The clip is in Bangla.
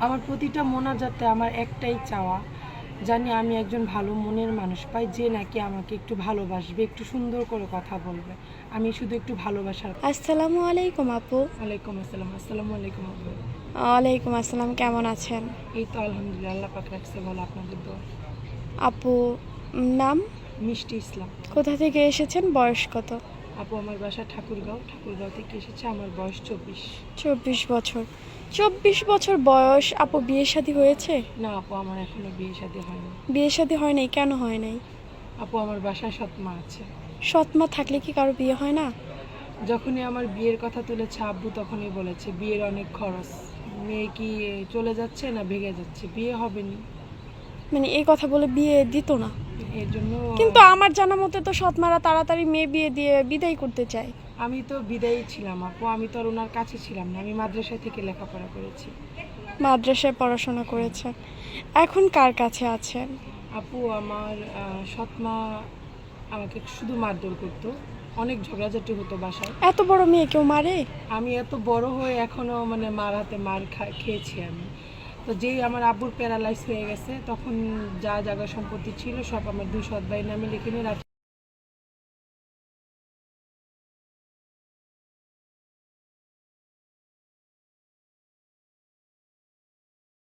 আমার প্রতিটা মোনাজাতে আমার একটাই চাওয়া, জানি আমি একজন ভালো মনের মানুষ পাই, যে নাকি আমাকে একটু ভালোবাসবে, একটু সুন্দর করে কথা বলবে। আমি শুধু একটু ভালোবাসার। আসসালামু আলাইকুম আপু। ওয়ালাইকুম আসসালাম। আসসালামু আলাইকুম আপু। ওয়ালাইকুম আসসালাম, কেমন আছেন? এই তো আলহামদুলিল্লাহ, আল্লাহ পাক রাখছে ভালো, আপনাদের দোয়া। আপু, নাম? মিষ্টি ইসলাম। কোথা থেকে এসেছেন? বয়স কত? আপু আমার বাসা ঠাকুরগাঁও থেকে এসেছে, আমার বয়স 24। 24 বছর। 24 বছর বয়স, আপু বিয়ে শাদী হয়েছে? না আপু, আমার এখনো বিয়ে শাদী হয়নি। বিয়ে শাদী হয় নাই, কেন হয় নাই? আপু আমার বাসায় সৎমা আছে। সৎমা থাকলে কি কারো বিয়ে হয় না? যখনই আমার বিয়ের কথা তুলেছে আব্বু, তখনই বলেছে বিয়ের অনেক খরচ, মেয়ে কি চলে যাচ্ছে না ভেগে যাচ্ছে, বিয়ে হবে না। মানে এই কথা বলে বিয়ে দিত না? এর জন্য কিন্তু আমার জানা মতে তো সৎমারা তাড়াতাড়ি মেয়ে বিয়ে দিয়ে বিদায় করতে চায়। আমি তো বিদায়ী ছিলাম আপু, আমি তো আর ওনার কাছে ছিলাম না, আমি মাদ্রাসায় থেকে লেখাপড়া করেছি। মাদ্রাসায় পড়াশোনা করেছেন, এখন কার কাছে আছেন? আপু আমার সৎমা আমাকে শুধু মারধর করতো, অনেক ঝগড়াঝাটি হতো বাসায়। এত বড় মেয়ে কেউ মারে? আমি এত বড় হয়ে এখনো মানে মার হাতে মার খেয়েছি আমি। তো যেই আমার আব্বুর প্যারালাইজ হয়ে গেছে, তখন যা জায়গা সম্পত্তি ছিল সব আমার দুই সৎ ভাইয়ের নামে লিখে নিয়ে